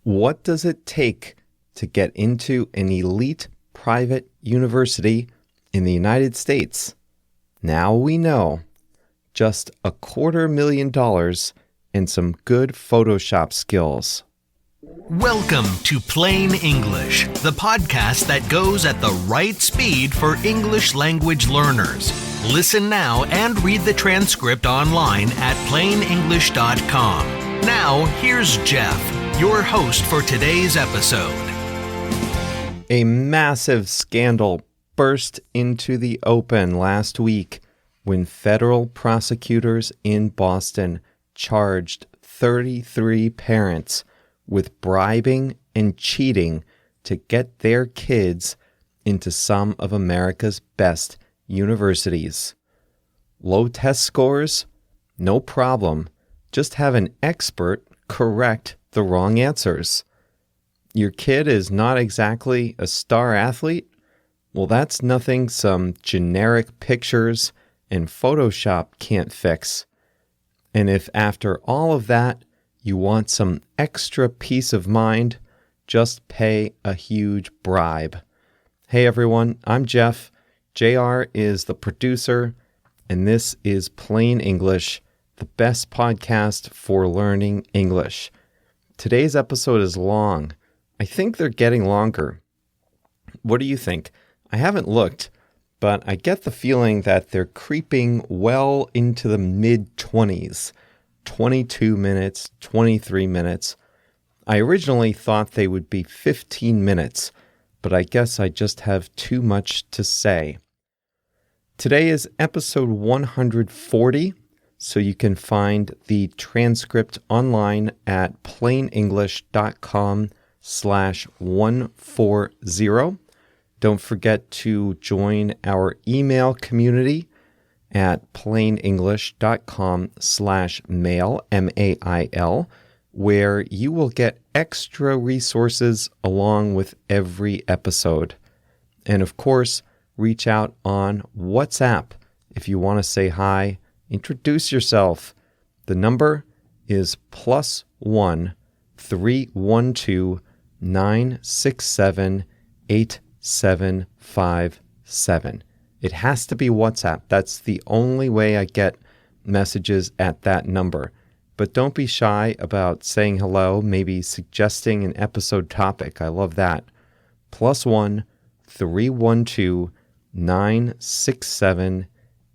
What does it take to get into an elite private university in the United States? Now we know. Just $250,000 and some good Photoshop skills. Welcome to Plain English, the podcast that goes at the right speed for English language learners. Listen now and read the transcript online at plainenglish.com. Now, here's Jeff, your host for today's episode. A massive scandal burst into the open last week when federal prosecutors in Boston charged 33 parents with bribing and cheating to get their kids into some of America's best universities. Low test scores? No problem. Just have an expert correct the wrong answers. Your kid is not exactly a star athlete? Well, that's nothing some generic pictures and Photoshop can't fix. And if after all of that, you want some extra peace of mind, just pay a huge bribe. Hey everyone, I'm Jeff. JR is the producer, and this is Plain English, the best podcast for learning English. Today's episode is long. I think they're getting longer. What do you think? I haven't looked, but I get the feeling that they're creeping well into the mid-20s. 22 minutes, 23 minutes. I originally thought they would be 15 minutes, but I guess I just have too much to say. Today is episode 140, so you can find the transcript online at plainenglish.com/140. Don't forget to join our email community at plainenglish.com/mail, M-A-I-L, where you will get extra resources along with every episode. And of course, reach out on WhatsApp if you want to say hi, introduce yourself. The number is +1 312 967 8757. It has to be WhatsApp. That's the only way I get messages at that number. But don't be shy about saying hello, maybe suggesting an episode topic. I love that. +1 312 967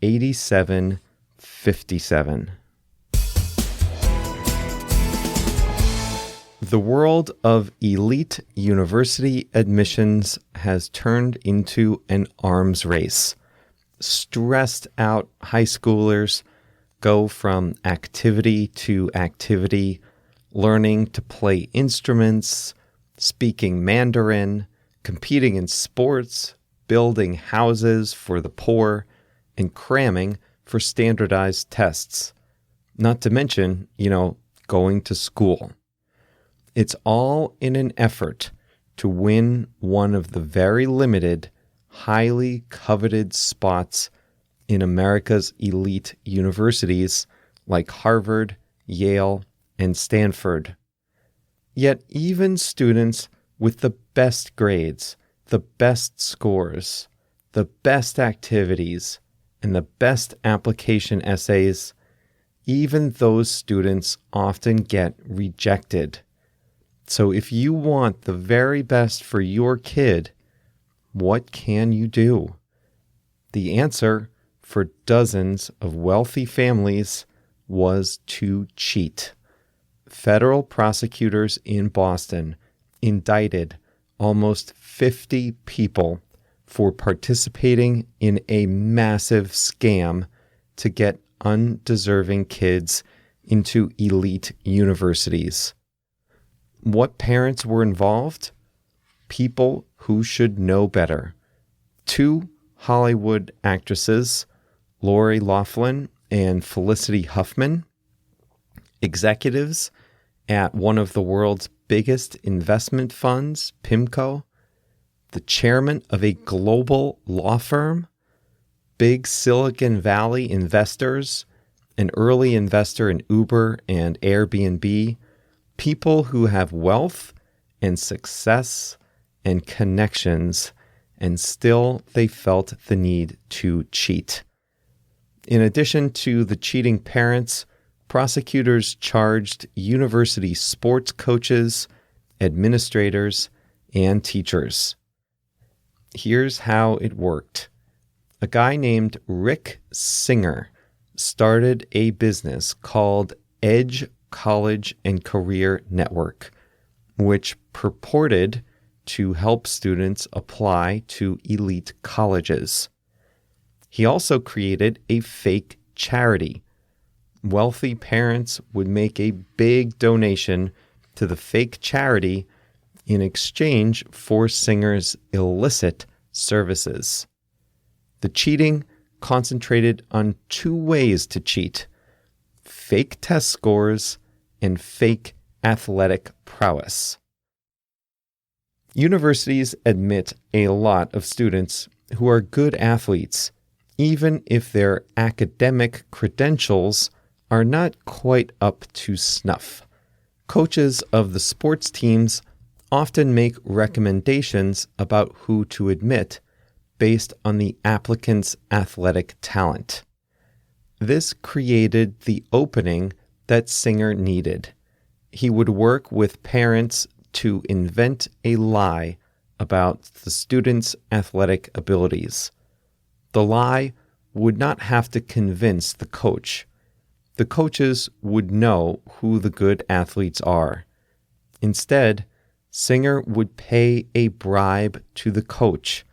8757. The world of elite university admissions has turned into an arms race. Stressed out high schoolers go from activity to activity, learning to play instruments, speaking Mandarin, competing in sports, building houses for the poor, and cramming for standardized tests. Not to mention, going to school. It's all in an effort to win one of the very limited, highly coveted spots in America's elite universities like Harvard, Yale, and Stanford. Yet even students with the best grades, the best scores, the best activities, and the best application essays, even those students often get rejected. So if you want the very best for your kid, what can you do? The answer for dozens of wealthy families was to cheat. Federal prosecutors in Boston indicted almost 50 people for participating in a massive scam to get undeserving kids into elite universities. What parents were involved? People who should know better. 2 Hollywood actresses, Lori Loughlin and Felicity Huffman, executives at one of the world's biggest investment funds, PIMCO, the chairman of a global law firm, big Silicon Valley investors, an early investor in Uber and Airbnb, people who have wealth and success and connections, and still they felt the need to cheat. In addition to the cheating parents, prosecutors charged university sports coaches, administrators, and teachers. Here's how it worked. A guy named Rick Singer started a business called Edge College and Career Network, which purported to help students apply to elite colleges. He also created a fake charity. Wealthy parents would make a big donation to the fake charity in exchange for Singer's illicit services. The cheating concentrated on two ways to cheat: fake test scores and fake athletic prowess. Universities admit a lot of students who are good athletes, even if their academic credentials are not quite up to snuff. Coaches of the sports teams often make recommendations about who to admit based on the applicant's athletic talent. This created the opening that Singer needed. He would work with parents to invent a lie about the student's athletic abilities. The lie would not have to convince the coach. The coaches would know who the good athletes are. Instead, Singer would pay a bribe to the coach,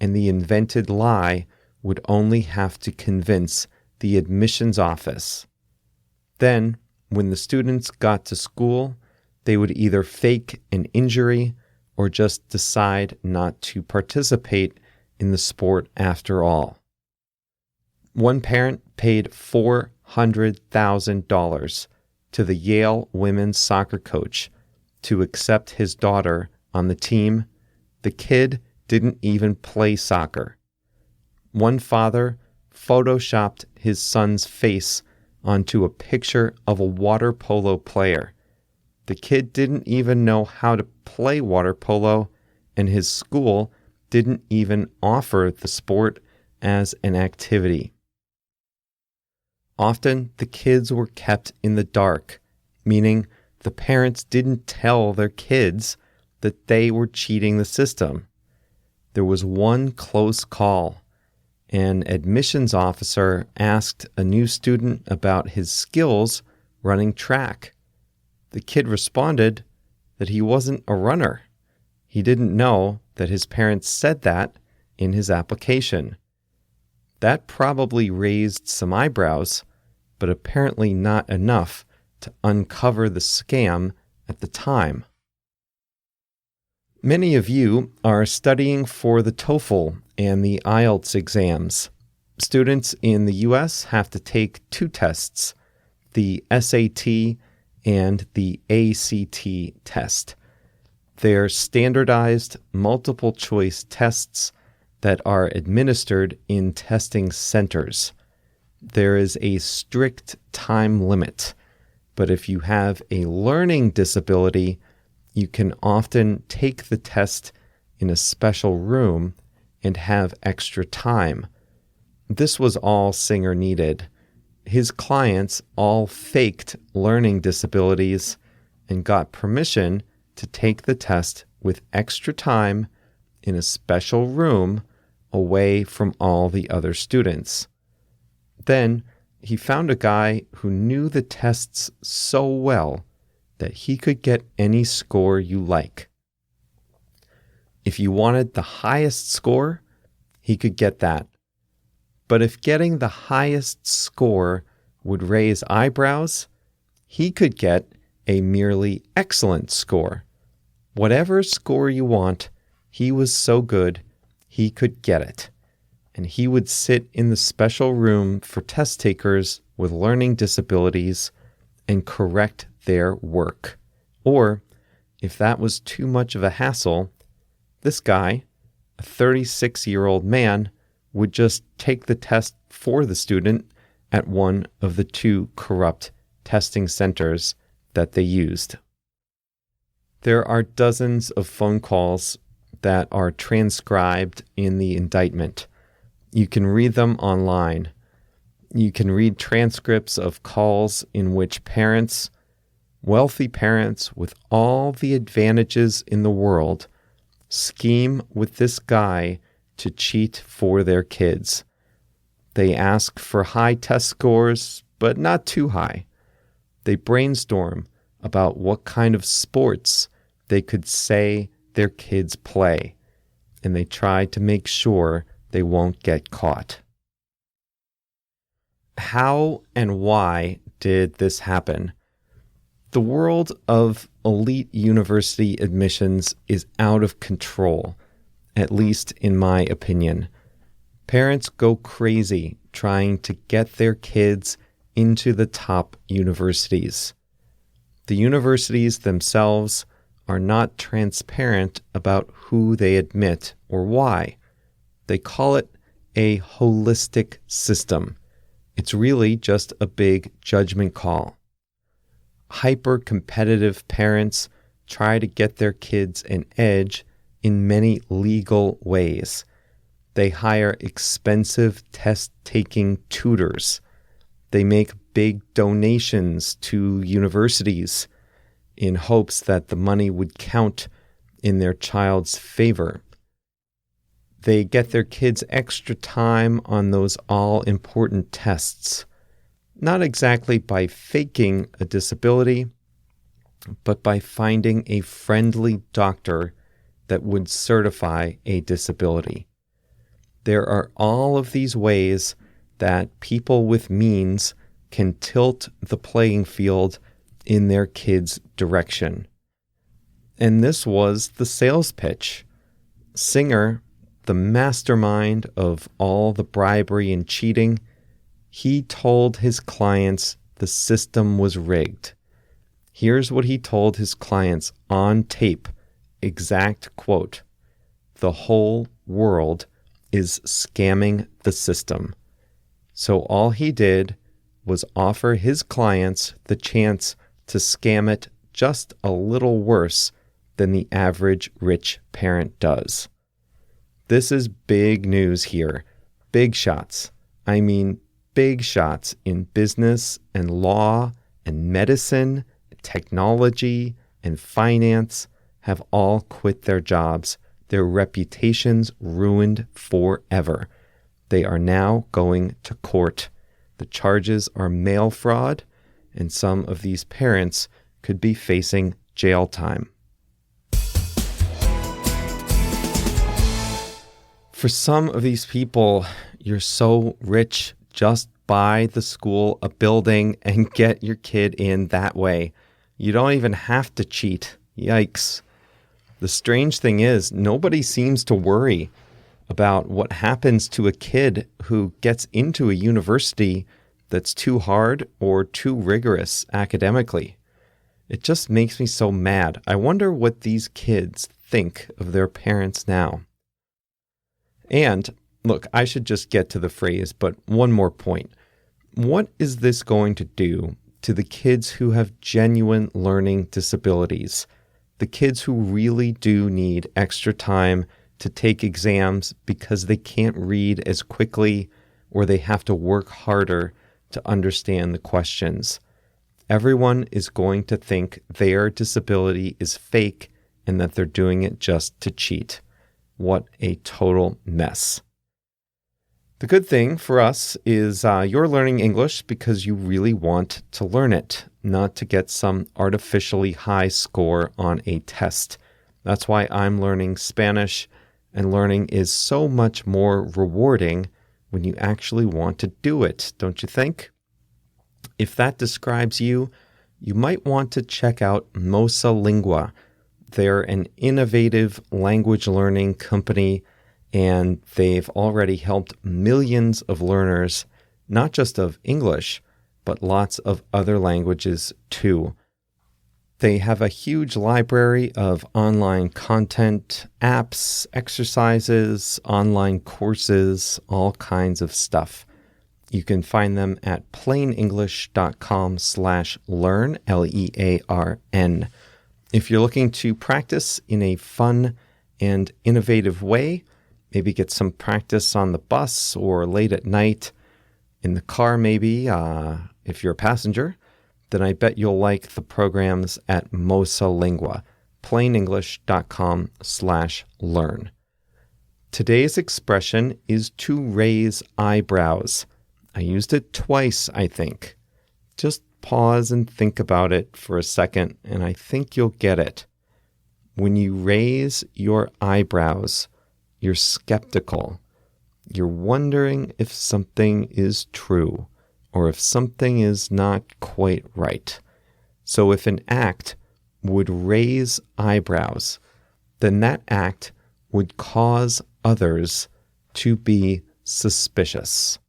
and the invented lie would only have to convince the admissions office. Then, when the students got to school, they would either fake an injury or just decide not to participate in the sport after all. One parent paid $400,000 to the Yale women's soccer coach to accept his daughter on the team. The kid didn't even play soccer. One father photoshopped his son's face onto a picture of a water polo player. The kid didn't even know how to play water polo, and his school didn't even offer the sport as an activity. Often, the kids were kept in the dark, meaning the parents didn't tell their kids that they were cheating the system. There was one close call. An admissions officer asked a new student about his skills running track. The kid responded that he wasn't a runner. He didn't know that his parents said that in his application. That probably raised some eyebrows, but apparently not enough to uncover the scam at the time. Many of you are studying for the TOEFL and the IELTS exams. Students in the U.S. have to take two tests, the SAT and the ACT test. They're standardized multiple-choice tests that are administered in testing centers. There is a strict time limit, but if you have a learning disability, you can often take the test in a special room and have extra time. This was all Singer needed. His clients all faked learning disabilities and got permission to take the test with extra time in a special room away from all the other students. Then he found a guy who knew the tests so well that he could get any score you like. If you wanted the highest score, he could get that. But if getting the highest score would raise eyebrows, he could get a merely excellent score. Whatever score you want, he was so good, he could get it. And he would sit in the special room for test takers with learning disabilities and correct their work. Or, if that was too much of a hassle, this guy, a 36-year-old man, would just take the test for the student at one of the two corrupt testing centers that they used. There are dozens of phone calls that are transcribed in the indictment. You can read them online. You can read transcripts of calls in which parents, wealthy parents with all the advantages in the world, scheme with this guy to cheat for their kids. They ask for high test scores, but not too high. They brainstorm about what kind of sports they could say their kids play, and they try to make sure they won't get caught. How and why did this happen? The world of elite university admissions is out of control, at least in my opinion. Parents go crazy trying to get their kids into the top universities. The universities themselves are not transparent about who they admit or why. They call it a holistic system. It's really just a big judgment call. Hyper-competitive parents try to get their kids an edge in many legal ways. They hire expensive test-taking tutors. They make big donations to universities in hopes that the money would count in their child's favor. They get their kids extra time on those all-important tests, not exactly by faking a disability, but by finding a friendly doctor that would certify a disability. There are all of these ways that people with means can tilt the playing field in their kids' direction. And this was the sales pitch. Singer, the mastermind of all the bribery and cheating, he told his clients the system was rigged. Here's what he told his clients on tape, exact quote: "The whole world is scamming the system." So all he did was offer his clients the chance to scam it just a little worse than the average rich parent does. This is big news here. Big shots. I mean, big shots in business and law and medicine, technology and finance have all quit their jobs, their reputations ruined forever. They are now going to court. The charges are mail fraud, and some of these parents could be facing jail time. For some of these people, you're so rich, just buy the school a building and get your kid in that way. You don't even have to cheat. Yikes. The strange thing is, nobody seems to worry about what happens to a kid who gets into a university that's too hard or too rigorous academically. It just makes me so mad. I wonder what these kids think of their parents now. And, look, I should just get to the phrase, but one more point. What is this going to do to the kids who have genuine learning disabilities? The kids who really do need extra time to take exams because they can't read as quickly or they have to work harder to understand the questions. Everyone is going to think their disability is fake and that they're doing it just to cheat. What a total mess. The good thing for us is you're learning English because you really want to learn it, not to get some artificially high score on a test. That's why I'm learning Spanish, and learning is so much more rewarding when you actually want to do it, don't you think? If that describes you, you might want to check out Você Lingua. They're an innovative language learning company, and they've already helped millions of learners, not just of English, but lots of other languages too. They have a huge library of online content, apps, exercises, online courses, all kinds of stuff. You can find them at plainenglish.com/learn, Learn. If you're looking to practice in a fun and innovative way, maybe get some practice on the bus or late at night, in the car maybe, if you're a passenger, then I bet you'll like the programs at Você Língua, plainenglish.com/learn. Today's expression is to raise eyebrows. I used it twice, I think. Just pause and think about it for a second, and I think you'll get it. When you raise your eyebrows, you're skeptical. You're wondering if something is true or if something is not quite right. So if an act would raise eyebrows, then that act would cause others to be suspicious.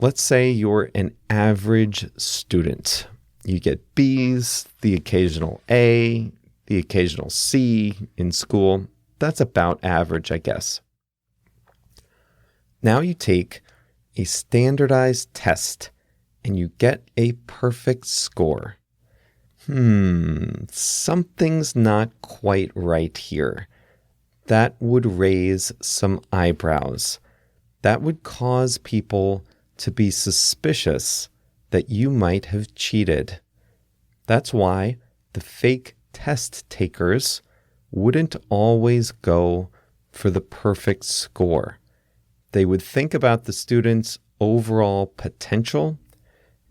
Let's say you're an average student. You get B's, the occasional A, the occasional C in school. That's about average, I guess. Now you take a standardized test and you get a perfect score. Something's not quite right here. That would raise some eyebrows. That would cause people to be suspicious that you might have cheated. That's why the fake test takers wouldn't always go for the perfect score. They would think about the student's overall potential,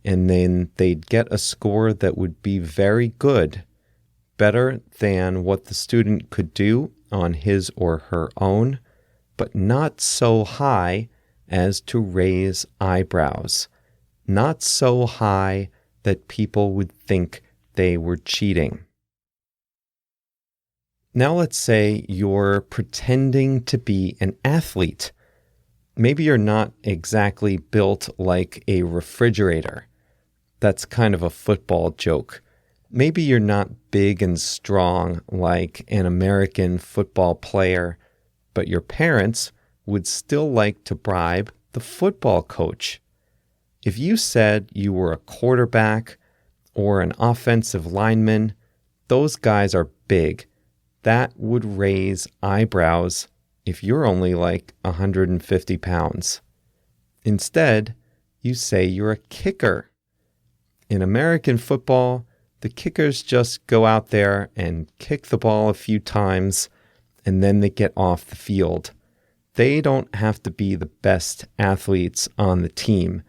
and then they'd get a score that would be very good, better than what the student could do on his or her own, but not so high as to raise eyebrows, not so high that people would think they were cheating. Now let's say you're pretending to be an athlete. Maybe you're not exactly built like a refrigerator. That's kind of a football joke. Maybe you're not big and strong like an American football player, but your parents would still like to bribe the football coach. If you said you were a quarterback or an offensive lineman, those guys are big. That would raise eyebrows if you're only like 150 pounds. Instead, you say you're a kicker. In American football, the kickers just go out there and kick the ball a few times, and then they get off the field. They don't have to be the best athletes on the team.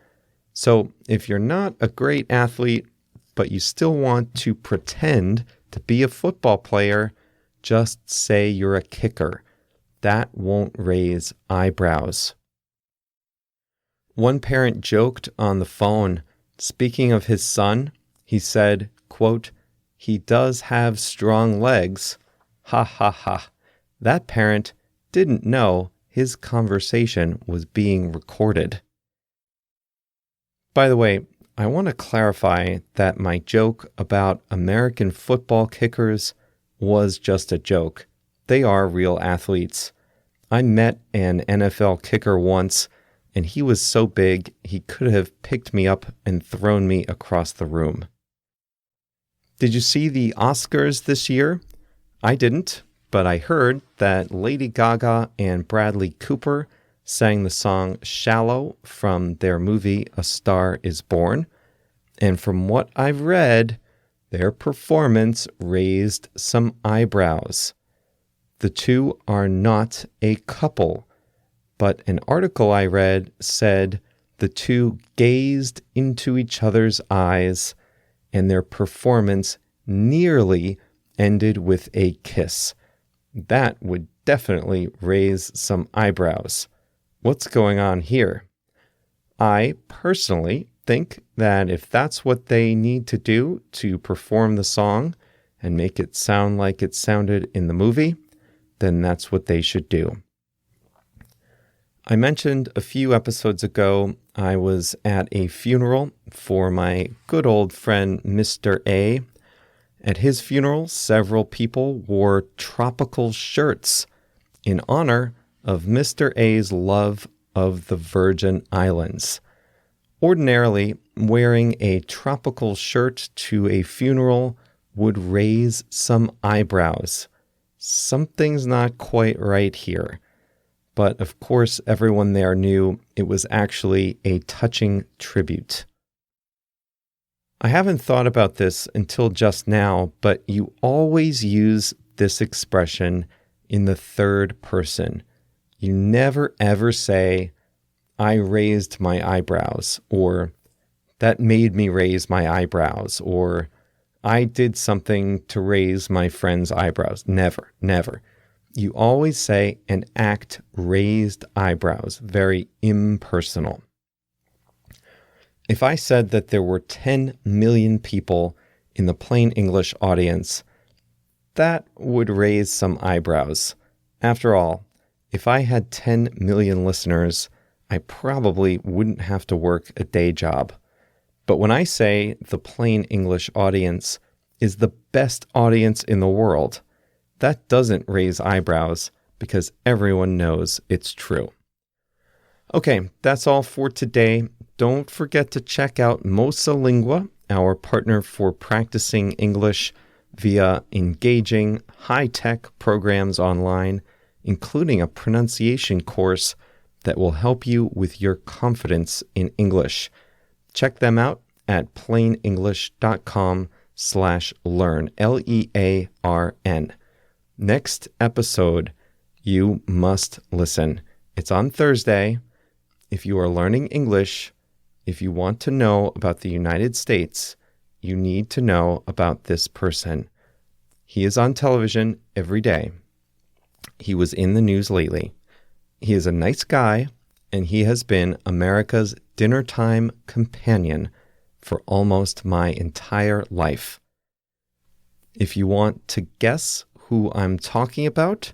So if you're not a great athlete, but you still want to pretend to be a football player, just say you're a kicker. That won't raise eyebrows. One parent joked on the phone, speaking of his son, he said, quote, "He does have strong legs. Ha ha ha." That parent didn't know his conversation was being recorded. By the way, I want to clarify that my joke about American football kickers was just a joke. They are real athletes. I met an NFL kicker once, and he was so big he could have picked me up and thrown me across the room. Did you see the Oscars this year? I didn't, but I heard that Lady Gaga and Bradley Cooper sang the song Shallow from their movie A Star is Born, and from what I've read, their performance raised some eyebrows. The two are not a couple, but an article I read said the two gazed into each other's eyes and their performance nearly ended with a kiss. That would definitely raise some eyebrows. What's going on here? I personally think that if that's what they need to do to perform the song and make it sound like it sounded in the movie, then that's what they should do. I mentioned a few episodes ago I was at a funeral for my good old friend Mr. A. At his funeral, several people wore tropical shirts in honor of Mr. A's love of the Virgin Islands. Ordinarily, wearing a tropical shirt to a funeral would raise some eyebrows. Something's not quite right here. But of course, everyone there knew it was actually a touching tribute. I haven't thought about this until just now, but you always use this expression in the third person. You never ever say, I raised my eyebrows, or that made me raise my eyebrows, or I did something to raise my friend's eyebrows. Never, never. You always say an act raised eyebrows, very impersonal. If I said that there were 10 million people in the plain English audience, that would raise some eyebrows. After all, if I had 10 million listeners, I probably wouldn't have to work a day job. But when I say the plain English audience is the best audience in the world, that doesn't raise eyebrows because everyone knows it's true. Okay, that's all for today. Don't forget to check out Você Língua, our partner for practicing English via engaging, high-tech programs online, including a pronunciation course that will help you with your confidence in English. Check them out at plainenglish.com/learn, Learn. Next episode, you must listen. It's on Thursday. If you are learning English, if you want to know about the United States, you need to know about this person. He is on television every day. He was in the news lately. He is a nice guy, and he has been America's dinnertime companion for almost my entire life. If you want to guess who I'm talking about,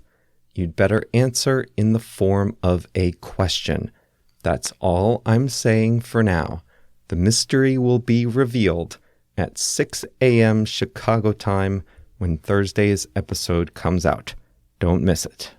you'd better answer in the form of a question. That's all I'm saying for now. The mystery will be revealed at 6 a.m. Chicago time when Thursday's episode comes out. Don't miss it.